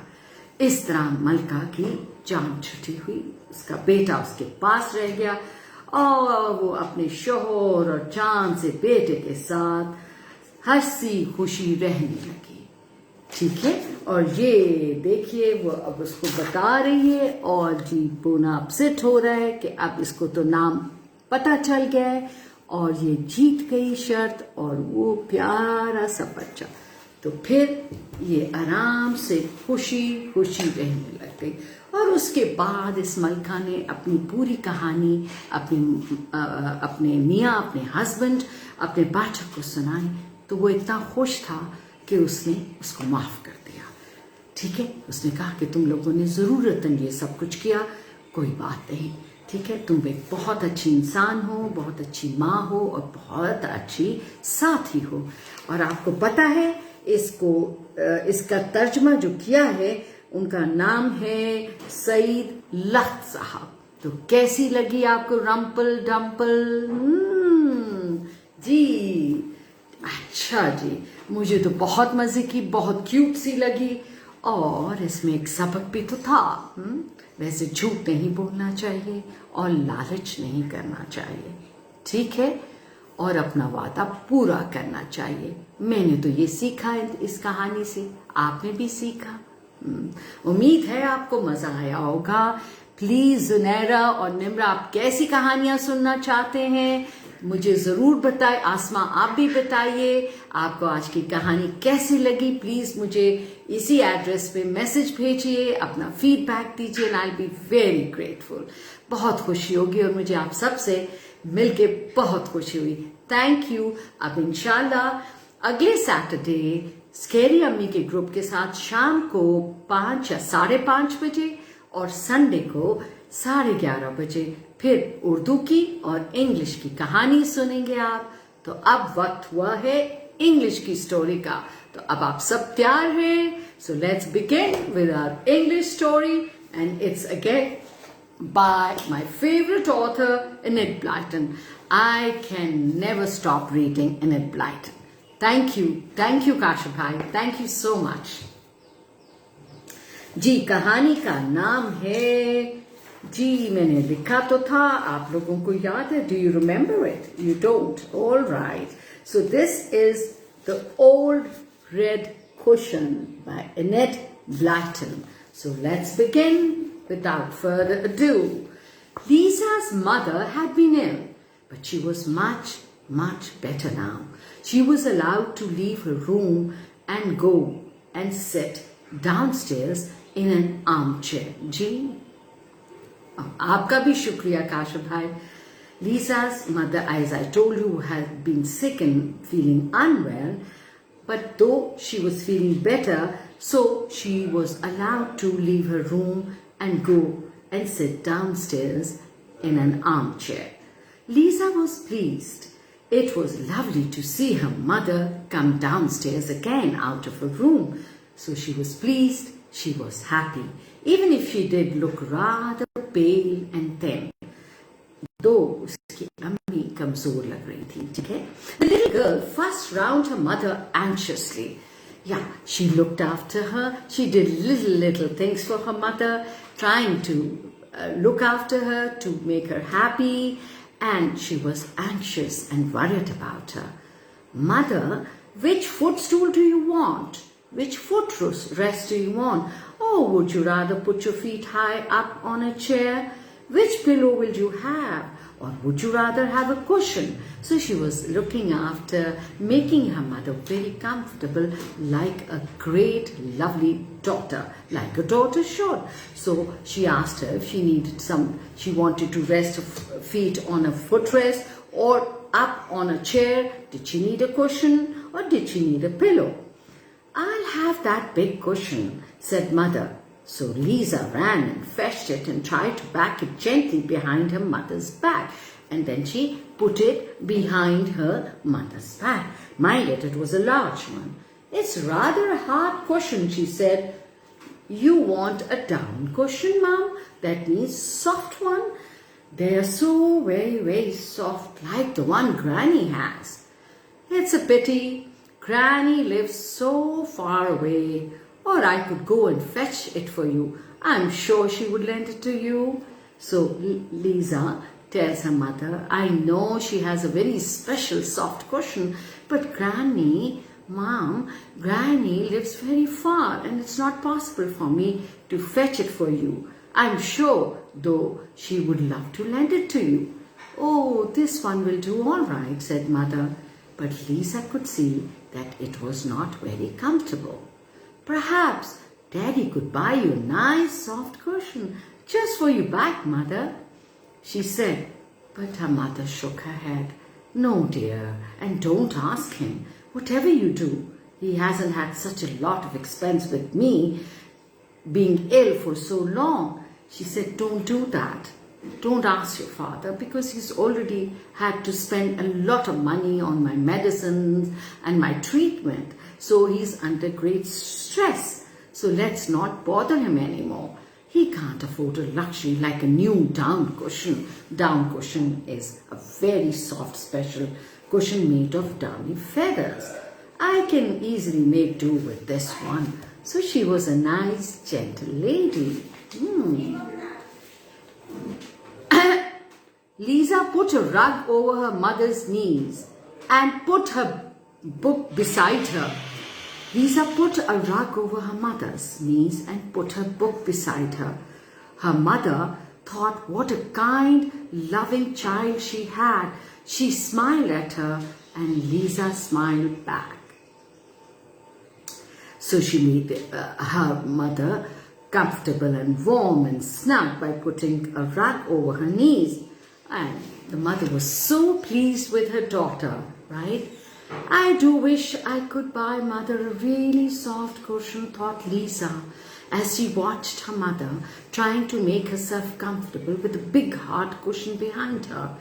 A: اس طرح ملکہ کی جان چھٹی ہوئی. اس کا بیٹا اس کے پاس رہ گیا اور وہ اپنے شوہر اور جان سے بیٹے کے ساتھ ہنسی خوشی رہنے لگی. ٹھیک ہے، اور یہ دیکھیے وہ اب اس کو بتا رہی ہے اور جی بونا اپسٹ ہو رہا ہے کہ اب اس کو تو نام پتہ چل گیا ہے اور یہ جیت گئی شرط اور وہ پیارا سا بچہ. تو پھر یہ آرام سے خوشی خوشی رہنے لگ گئی. اور اس کے بعد اس ملکہ نے اپنی پوری کہانی اپنے میاں، اپنے ہسبینڈ، اپنے بچہ کو سنائی تو وہ اتنا خوش تھا کہ اس نے اس کو معاف کر دیا. ٹھیک ہے، اس نے کہا کہ تم لوگوں نے ضرورتاً یہ سب کچھ کیا، کوئی بات نہیں. ٹھیک ہے، تم ایک بہت اچھی انسان ہو، بہت اچھی ماں ہو اور بہت اچھی ساتھی ہو. اور آپ کو پتہ ہے اس کا ترجمہ جو کیا ہے ان کا نام ہے سعید لخت صاحب. تو کیسی لگی آپ کو رمپل ڈمپل؟ جی اچھا جی، مجھے تو بہت مزے کی، بہت کیوٹ سی لگی. اور اس میں ایک سبق بھی تو تھا. ویسے جھوٹ نہیں بولنا چاہیے اور لالچ نہیں کرنا چاہیے. ٹھیک ہے، اور اپنا وعدہ پورا کرنا چاہیے. میں نے تو یہ سیکھا ہے اس کہانی سے، آپ نے بھی سیکھا. امید ہے آپ کو مزہ آیا ہوگا. پلیز زنیرہ اور نمرہ آپ کیسی کہانیاں سننا چاہتے ہیں مجھے ضرور بتائیں. آسما آپ بھی بتائیے آپ کو آج کی کہانی کیسی لگی. پلیز مجھے اسی ایڈریس پہ میسج بھیجیے، اپنا فیڈ بیک دیجیے and I'll be very grateful. بہت خوشی ہوگی اور مجھے آپ سب سے مل کے بہت خوشی ہوئی. Thank you. اب انشاءاللہ اگلے سیٹرڈے اسکیری امی کے گروپ کے ساتھ شام کو 5 یا 5:30 بجے اور سنڈے کو 11:30 بجے پھر اردو کی اور انگلش کی کہانی سنیں گے آپ. تو اب وقت ہوا ہے انگلش کی سٹوری کا. تو اب آپ سب تیار ہیں؟ So let's begin with our English story and it's again by my favorite author, Enid Blyton. I can never stop reading Enid Blyton. Thank you Kashif भाई, thank you so much. जी कहानी का नाम है, जी मैंने लिखा तो था, आप लोगों को याद है? Do you remember it? You don't? All right. So this is The Old Red Cushion by Enid Blyton. So let's begin without further ado. Lisa's mother had been ill, but she was much, much better now. She was allowed to leave her room and go and sit downstairs in an armchair. जी आपका भी शुक्रिया काशिफ भाई. Lisa's mother, as I told you, had been sick and feeling unwell, but though she was feeling better, so she was allowed to leave her room and go and sit downstairs in an armchair. Lisa was pleased. It was lovely to see her mother come downstairs again out of her room. So she was pleased, she was happy, even if she did look rather pale and thin. Though uski ammi kamzor lag rahi thi, theek hai? The little girl fussed round her mother anxiously. Yeah, she looked after her. She did little things for her mother, trying to look after her, to make her happy. And she was anxious and worried about her. Mother, which footstool do you want? Which footrest do you want? Oh, would you rather put your feet high up on a chair? Which pillow will you have? Or would you rather have a cushion? So she was looking after, making her mother very comfortable, like a great, lovely daughter, like a daughter should. So she asked her if she needed she wanted to rest her feet on a footrest or up on a chair. Did she need a cushion or did she need a pillow? I'll have that big cushion, said mother. So Lisa ran and fetched it and tried to back it gently behind her mother's back. And then she put it behind her mother's back. Mind it was a large one. It's rather a hard cushion, she said. You want a down cushion, Mom? That means soft one? They're so very soft, like the one Granny has. It's a pity. Granny lives so far away. Or I could go and fetch it for you. I'm sure she would lend it to you. So Lisa tells her mother, I know she has a very special soft cushion, but Mom, Granny lives very far and it's not possible for me to fetch it for you. I'm sure, though, she would love to lend it to you. Oh, this one will do all right, said mother. But Lisa could see that it was not very comfortable. Perhaps Daddy could buy you a nice soft cushion just for your back, Mother, she said. But her mother shook her head. No, dear, and don't ask him. Whatever you do, he hasn't had such a lot of expense with me being ill for so long. She said, don't do that. Don't ask your father because he's already had to spend a lot of money on my medicines and my treatment. So he's under great stress. So let's not bother him anymore. He can't afford a luxury like a new down cushion. Down cushion is a very soft, special cushion made of downy feathers. I can easily make do with this one. So she was a nice, gentle lady. Lisa put a rug over her mother's knees and put her book beside her. Lisa put a rug over her mother's knees and put her book beside her. Her mother thought what a kind, loving child she had. She smiled at her and Lisa smiled back. So she made her mother comfortable and warm and snug by putting a rug over her knees. And the mother was so pleased with her daughter, right? I do wish I could buy Mother a really soft cushion, thought Lisa, as she watched her mother trying to make herself comfortable with a big hard cushion behind her.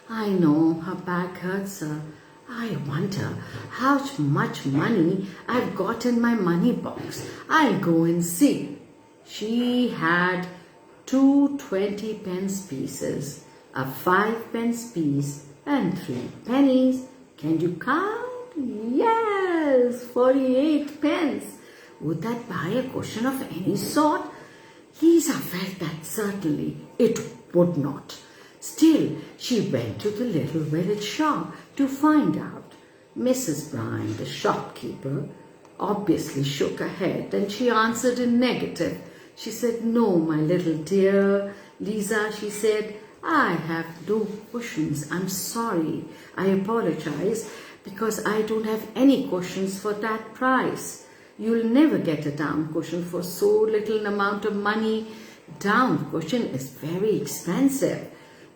A: I know her back hurts her. I wonder how much money I've got in my money box. I'll go and see. She had 2 20-pence pieces, a 5-pence piece, and 3 pennies. Can you count? Yes, 48 pence. Would that buy a cushion of any sort? Lisa felt that certainly it would not. Still, she went to the little village shop to find out. Mrs. Bryan, the shopkeeper, obviously shook her head and she answered in negative. She said, "No, my little dear. Lisa," she said, "I have no cushions. I'm sorry. I apologize because I don't have any cushions for that price. You'll never get a down cushion for so little an amount of money. Down cushion is very expensive.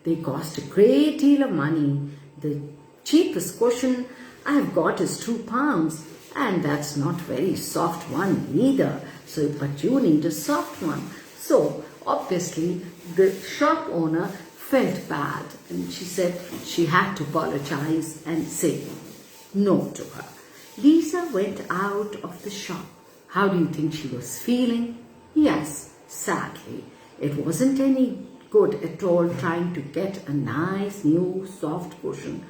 A: They cost a great deal of money. The cheapest cushion I've got is £2, and that's not very soft one either. So, but you need a soft one." So, obviously, the shop owner felt bad, and she said she had to apologize and say no to her. Lisa went out of the shop. How do you think she was feeling? Yes, sadly. It wasn't any good at all trying to get a nice new soft cushion.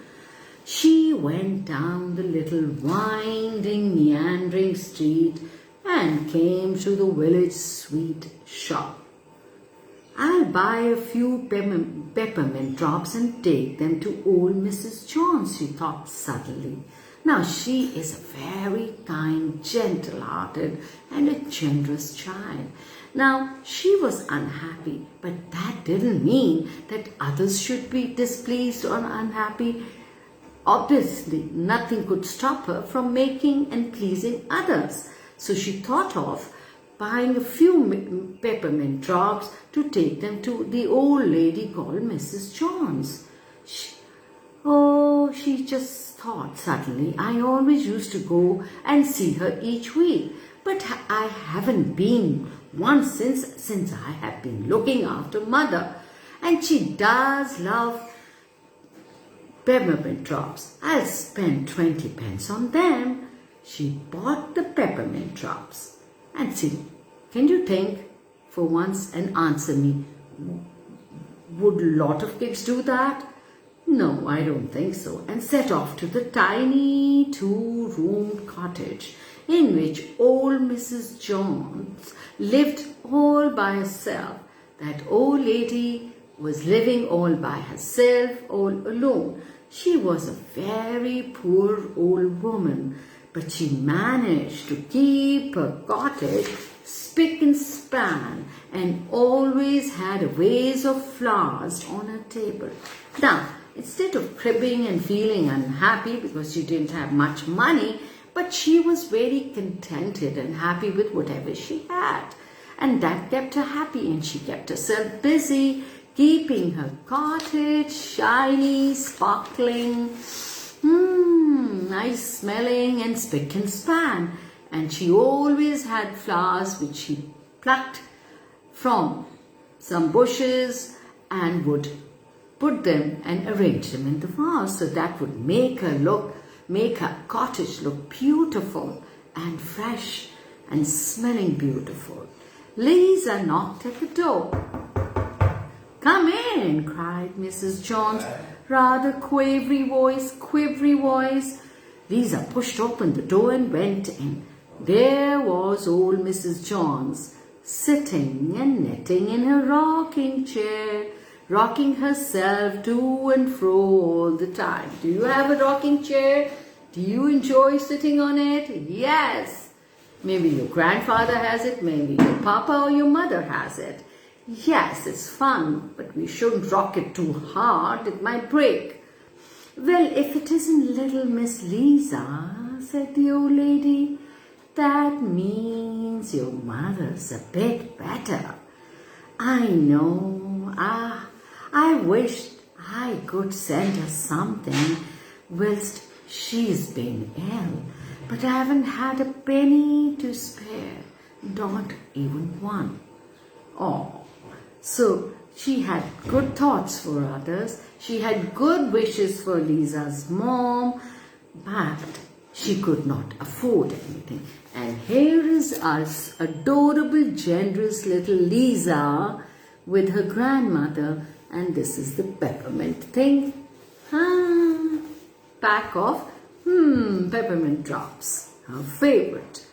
A: She went down the little winding, meandering street and came to the village sweet shop. "I'll buy a few peppermint drops and take them to old Mrs. Jones," she thought suddenly. Now she is a very kind, gentle-hearted and a generous child. Now she was unhappy, but that didn't mean that others should be displeased or unhappy. Obviously, nothing could stop her from making and pleasing others. So she thought of buying a few peppermint drops to take them to the old lady called Mrs. Jones. She just thought suddenly, "I always used to go and see her each week, but I haven't been once since I have been looking after mother, and she does love peppermint drops. I'll spend 20 pence on them." She bought the peppermint drops. And see, can you think for once and answer me, would a lot of kids do that? No, I don't think so. And set off to the tiny 2-roomed cottage in which old Mrs. Jones lived all by herself. That old lady was living all by herself, all alone. She was a very poor old woman, but she managed to keep her cottage spick and span and always had a vase of flowers on her table. Now, instead of cribbing and feeling unhappy because she didn't have much money, but she was very contented and happy with whatever she had. And that kept her happy, and she kept herself busy keeping her cottage shiny, sparkling, nice smelling and spick and span. And she always had flowers which she plucked from some bushes and would put them and arrange them in the vase, so that would make her cottage look beautiful and fresh and smelling beautiful. Lisa knocked at the door. "Come in," cried Mrs. Jones, rather quivery voice. Lisa pushed open the door and went in. There was old Mrs. Jones, sitting and knitting in her rocking chair, rocking herself to and fro all the time. Do you have a rocking chair? Do you enjoy sitting on it? Yes. Maybe your grandfather has it, maybe your papa or your mother has it. Yes, it's fun, but we shouldn't rock it too hard, it might break. Well, if it isn't little Miss Lisa, said the old lady, that means your mother's a bit better. I know. I wished I could send her something whilst she's been ill, but I haven't had a penny to spare, not even one. Oh, so she had good thoughts for others. She had good wishes for Lisa's mom, but she could not afford anything. And here is us, adorable, generous little Lisa, with her grandmother, and this is the peppermint thing. Pack of peppermint drops, her favorite.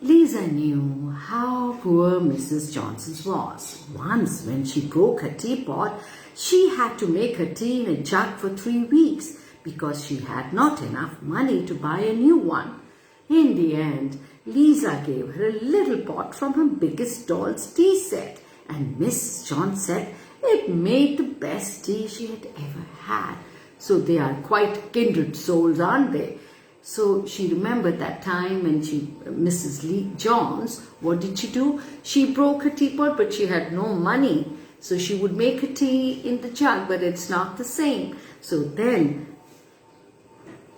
A: Lisa knew how poor Mrs. Johnson was. Once when she broke her teapot, she had to make her tea in a jug for 3 weeks because she had not enough money to buy a new one. In the end, Lisa gave her a little pot from her biggest doll's tea set, and Mrs. John said it made the best tea she had ever had. So they are quite kindred souls, aren't they? So she remembered that time when Mrs. Johns, what did she do? She broke her teapot, but she had no money. So she would make her tea in the jug, but it's not the same. So then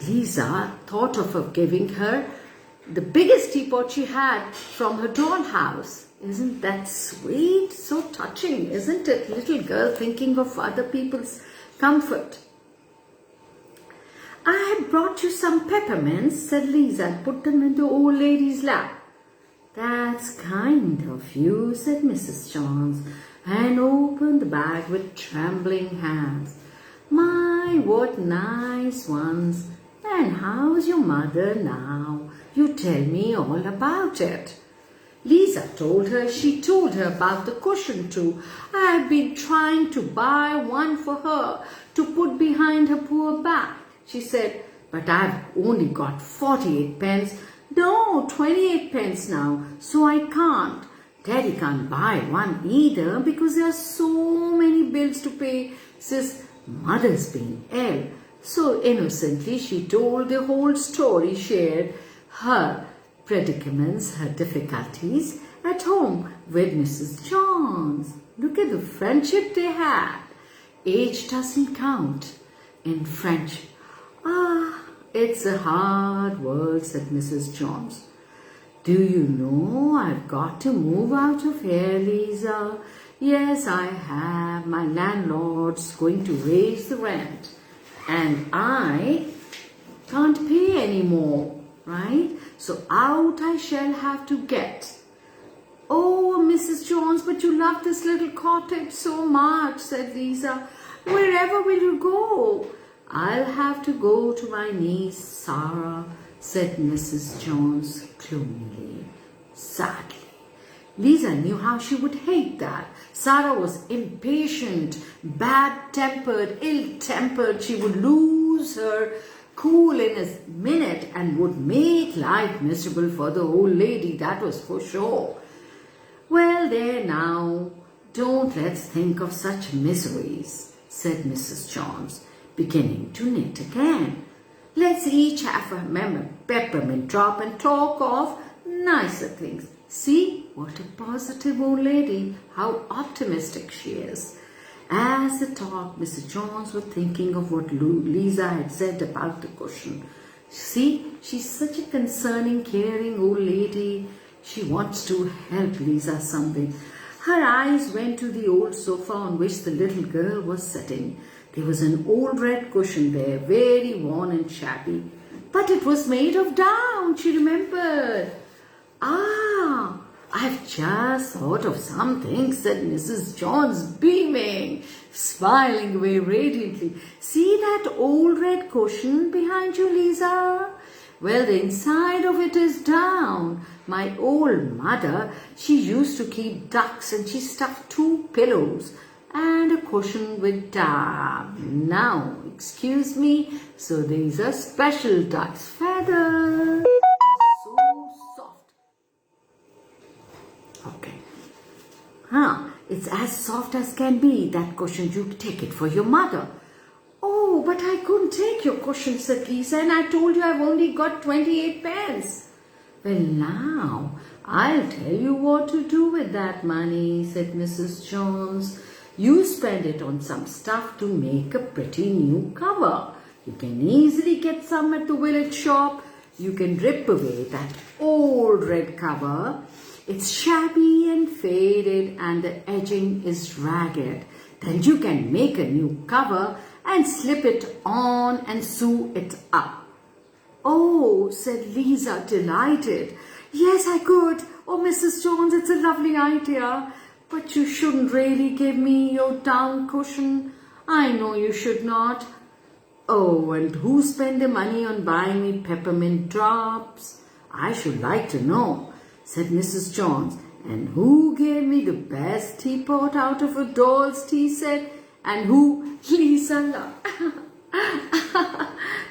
A: Lisa thought of giving her the biggest teapot she had from her dollhouse. Isn't that sweet? So touching, isn't it? Little girl thinking of other people's comfort. I have brought you some peppermints, said Lisa, and put them in the old lady's lap. That's kind of you, said Mrs. Johns, and opened the bag with trembling hands. My, what nice ones! And how's your mother now? You tell me all about it. Lisa told her she told her about the cushion too. I have been trying to buy one for her to put behind her poor back. She said, but I've only got 48 pence. No, 28 pence now, so I can't. Daddy can't buy one either because there are so many bills to pay since mother's been ill. So innocently she told the whole story, shared her predicaments, her difficulties at home with Mrs. Johns. Look at the friendship they had. Age doesn't count in friendship. It's a hard world, said Mrs. Johns. Do you know I've got to move out of here, Lisa? Yes, I have. My landlord's going to raise the rent and I can't pay anymore, right? So out I shall have to get. Oh, Mrs. Johns, but you love this little cottage so much, said Lisa. Wherever will you go? I'll have to go to my niece, Sarah, said Mrs. Johns gloomily, sadly. Lisa knew how she would hate that. Sarah was impatient, bad-tempered, ill-tempered. She would lose her cool in a minute and would make life miserable for the old lady, that was for sure. Well, there now, don't let's think of such miseries, said Mrs. Johns, beginning to knit again. Let's each have a peppermint drop and talk of nicer things. See what a positive old lady, how optimistic she is. As they talked, Mrs. Johns was thinking of what Lisa had said about the cushion. See, she's such a concerning, caring old lady. She wants to help Lisa something. Her eyes went to the old sofa on which the little girl was sitting. There was an old red cushion there, very worn and shabby. But it was made of down, she remembered. I've just thought of something, said Mrs. Johns, beaming, smiling away radiantly. See that old red cushion behind you, Lisa? Well, the inside of it is down. My old mother, she used to keep ducks and she stuffed 2 pillows and a cushion with down. Now, excuse me, so these are special duck's feathers. So soft. Okay. It's as soft as can be, that cushion. You take it for your mother. Oh, but I couldn't take your cushion, said Lisa, and I told you I've only got 28 pence. Well, now, I'll tell you what to do with that money, said Mrs. Johns. You spend it on some stuff to make a pretty new cover. You can easily get some at the village shop. You can rip away that old red cover. It's shabby and faded and the edging is ragged. Then you can make a new cover and slip it on and sew it up. Oh, said Lisa, delighted. Yes, I could. Oh, Mrs. Jones, it's a lovely idea. But you shouldn't really give me your down cushion. I know you should not. Oh, and who spent the money on buying me peppermint drops? I should like to know, said Mrs. Johns. And who gave me the best teapot out of a doll's tea set? And who? Lisa.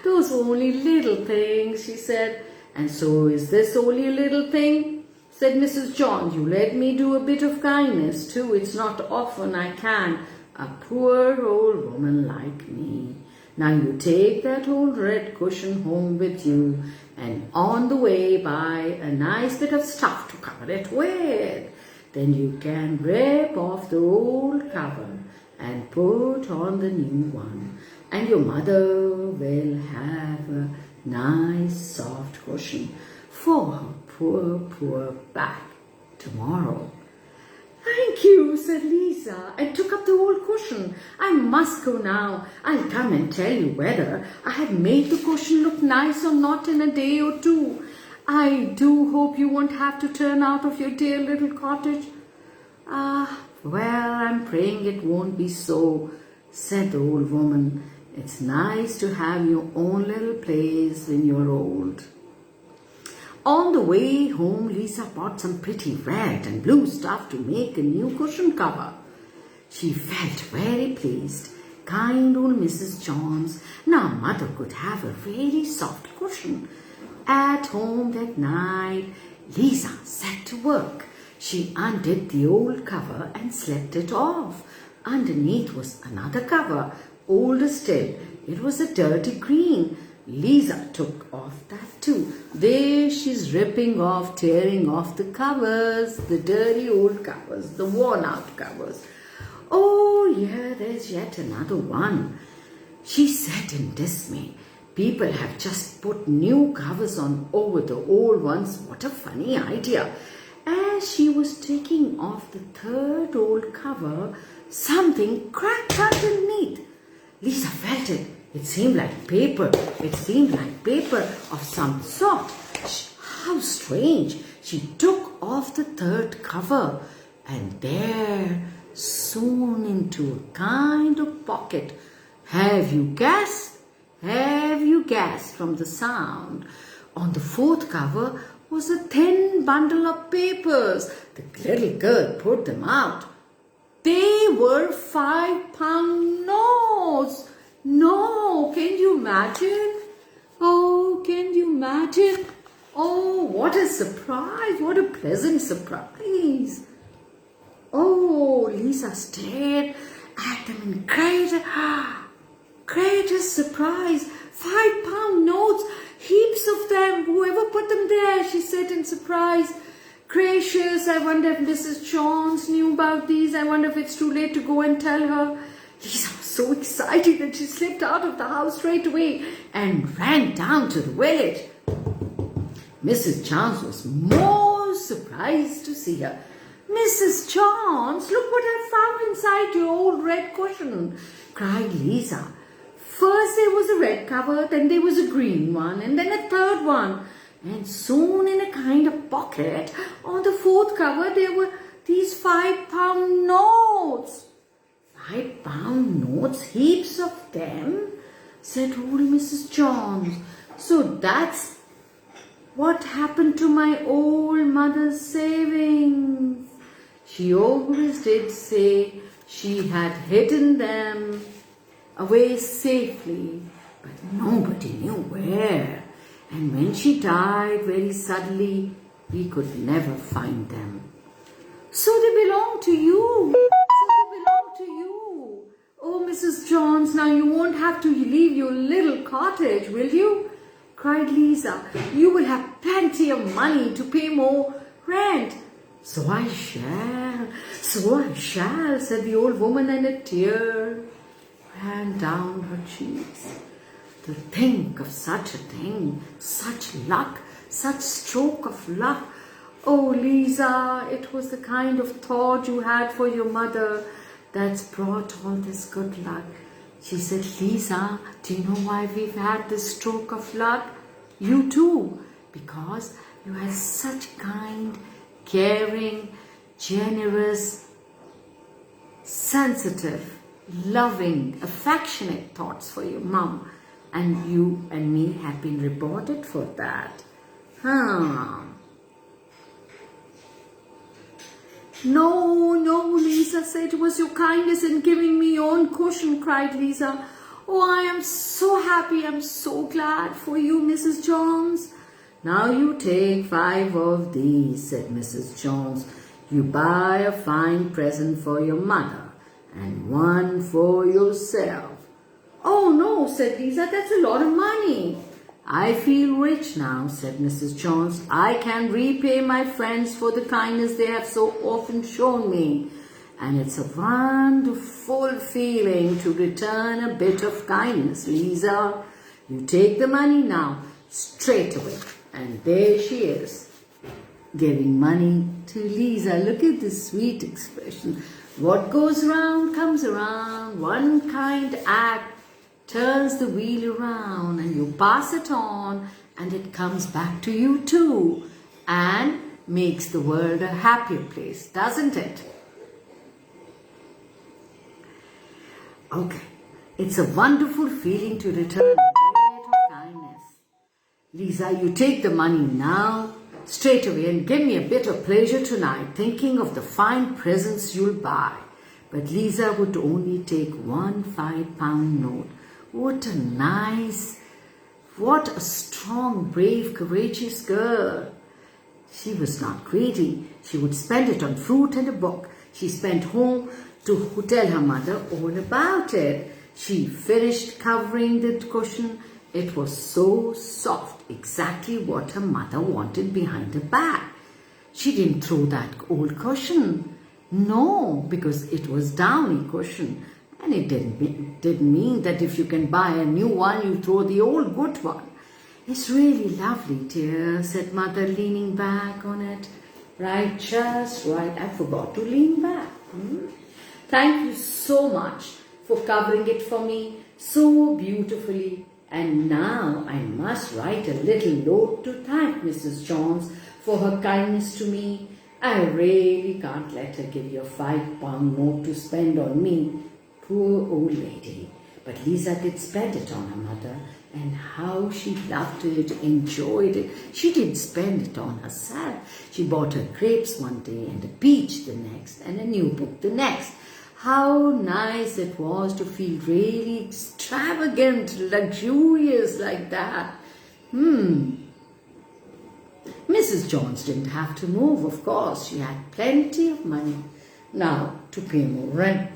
A: Those were only little things, she said. And so is this only a little thing? Said Mrs. Johns. You let me do a bit of kindness too. It's not often I can. A poor old woman like me. Now you take that old red cushion home with you, and on the way buy a nice bit of stuff to cover it with. Then you can rip off the old cover and put on the new one, and your mother will have a nice soft cushion for her poor back tomorrow. Thank you, said Lisa, and took up the old cushion. I must go now. I'll come and tell you whether I have made the cushion look nice or not in a day or two. I do hope you won't have to turn out of your dear little cottage. Well, I'm praying it won't be so, said the old woman. It's nice to have your own little place when you're old. On the way home, Lisa bought some pretty red and blue stuff to make a new cushion cover. She felt very pleased. Kind old Mrs. Johns. Now mother could have a really soft cushion. At home that night, Lisa set to work. She undid the old cover and slipped it off. Underneath was another cover, older still. It was a dirty green. Lisa took off that too. There she's ripping off, tearing off the covers, the dirty old covers, the worn out covers. Oh, yeah, there's yet another one, she said in dismay. People have just put new covers on over the old ones. What a funny idea. As she was taking off the third old cover, something cracked underneath. Lisa felt it. It seemed like paper. It seemed like paper of some sort. How strange. She took off the third cover, and there, sewn into a kind of pocket. Have you guessed? Have you guessed from the sound? On the fourth cover was a thin bundle of papers. The little girl pulled them out. They were 5-pound notes. No, can you imagine? Oh, can you imagine? Oh, what a surprise. What a pleasant surprise. Oh, Lisa stared at them in greatest surprise. 5-pound notes, heaps of them. Whoever put them there, she said in surprise. Gracious, I wonder if Mrs. Johns knew about these. I wonder if it's too late to go and tell her. Lisa was so excited that she slipped out of the house straight away and ran down to the village. Mrs. Johns was more surprised to see her. Mrs. Johns, look what I found inside your old red cushion, cried Lisa. First there was a red cover, then there was a green one, and then a third one. And sewn in a kind of pocket on the fourth cover there were these 5-pound notes. 5-pound notes, heaps of them, said old Mrs. Johns. So that's what happened to my old mother's savings. She always did say she had hidden them away safely, but nobody knew where. And when she died very suddenly, we could never find them. So they belong to you. So they belong to you. Oh, Mrs. Johns, now you won't have to leave your little cottage, will you? Cried Lisa. You will have plenty of money to pay more rent. So I shall, said the old woman, and a tear ran down her cheeks. To think of such a thing, such luck, such stroke of luck. Oh, Lisa, it was the kind of thought you had for your mother that's brought all this good luck. She said, Lisa, do you know why we've had this stroke of luck? You too, because you had such kind, caring, generous sensitive, loving, affectionate thoughts for your mom. And you and me have been rewarded for that. No, no, Lisa said, it was your kindness in giving me your own cushion, cried Lisa. Oh, I am so happy, I'm so glad for you, Mrs. Jones. Now you take 5 of these, said Mrs. Jones. You buy a fine present for your mother and 1 for yourself. Oh no, said Lisa, that's a lot of money. I feel rich now, said Mrs. Jones. I can repay my friends for the kindness they have so often shown me. And it's a wonderful feeling to return a bit of kindness, Lisa. You take the money now, straight away. And there she is, giving money to Lisa. Look at this sweet expression. What goes round comes around. One kind act turns the wheel around, and you pass it on, and it comes back to you too, and makes the world a happier place, doesn't it? Okay, it's a wonderful feeling to return a bit of kindness. Lisa, you take the money now, straight away, and give me a bit of pleasure tonight, thinking of the fine presents you'll buy. But Lisa would only take 1 5-pound note. What a strong, brave, courageous girl. She was not greedy. She would spend it on fruit and a book. She spent home to tell her mother all about it. She finished covering the cushion. It was so soft, exactly what her mother wanted behind her back. She didn't throw that old cushion. No, because it was downy cushion. And it didn't mean that if you can buy a new one, you throw the old good one. It's really lovely, dear, said Mother, leaning back on it. Right, just right. I forgot to lean back. Thank you so much for covering it for me so beautifully. And now I must write a little note to thank Mrs. Jones for her kindness to me. I really can't let her give you a 5-pound note to spend on me. Poor old lady. But Lisa did spend it on her mother, and how she loved it, enjoyed it. She didn't spend it on herself. She bought her grapes one day and a peach the next and a new book the next. How nice it was to feel really extravagant, luxurious like that. Mrs. Jones didn't have to move, of course. She had plenty of money now to pay more rent.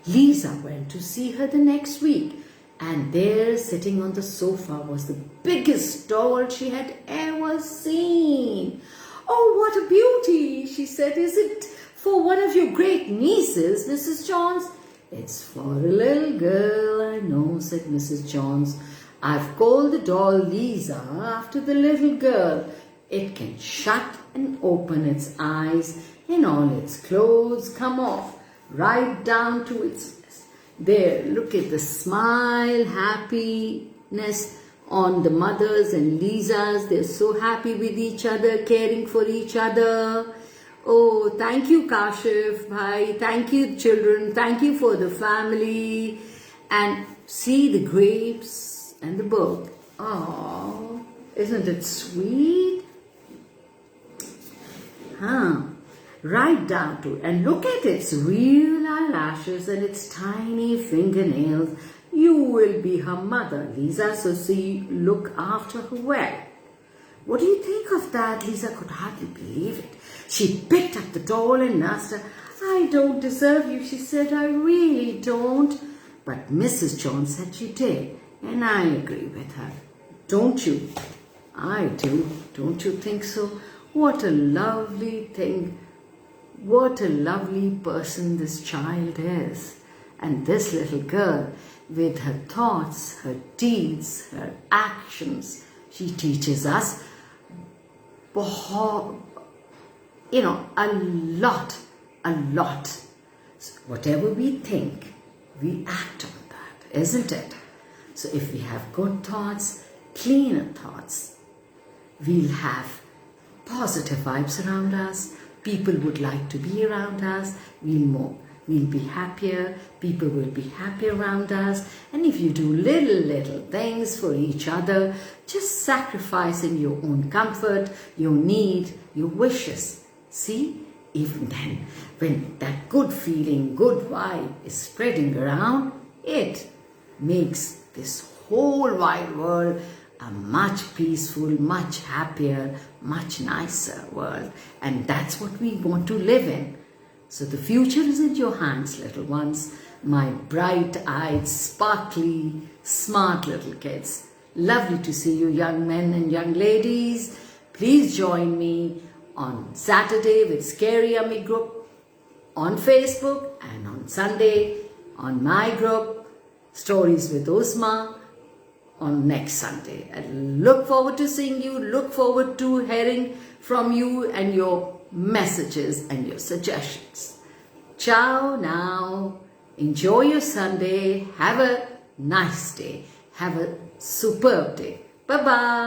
A: Lisa went to see her the next week, and there, sitting on the sofa, was the biggest doll she had ever seen. Oh, what a beauty, she said. Is it for one of your great nieces, Mrs. Jones? It's for a little girl, I know, said Mrs. Jones. I've called the doll Lisa after the little girl. It can shut and open its eyes, and all its clothes come off, right down to its nest. There, look at the smile, happiness on the mothers and Lisas. They're so happy with each other, caring for each other. Oh, thank you, Kashif bhai. Thank you, children. Thank you for the family. And see the grapes and the book. Oh, isn't it sweet? Right down to it. And look at its real eyelashes and its tiny fingernails. You will be her mother, Lisa, so see, look after her well. What do you think of that? Lisa could hardly believe it. She picked up the doll and nursed her. I don't deserve you, she said. I really don't. But Mrs. Jones said she did, and I agree with her. Don't you? I do. Don't you think so? What a lovely thing. What a lovely person this child is. And this little girl, with her thoughts, her deeds, her actions, she teaches us a lot. So whatever we think, we act on that, isn't it? So if we have good thoughts, cleaner thoughts, we'll have positive vibes around us. People would like to be around us. We'll be happier. People will be happy around us. And if you do little things for each other, just sacrificing your own comfort, your need, your wishes. See, even then, when that good feeling, good vibe is spreading around, it makes this whole wide world a much peaceful, much happier, much nicer world. And that's what we want to live in. So the future is in your hands, little ones. My bright-eyed, sparkly, smart little kids. Lovely to see you, young men and young ladies. Please join me on Saturday with Scary Yummy Group on Facebook, and on Sunday on my group, Stories with Uzma, on next Sunday. I look forward to seeing you, look forward to hearing from you and your messages and your suggestions. Ciao now. Enjoy your Sunday. Have a nice day. Have a superb day. Bye-bye.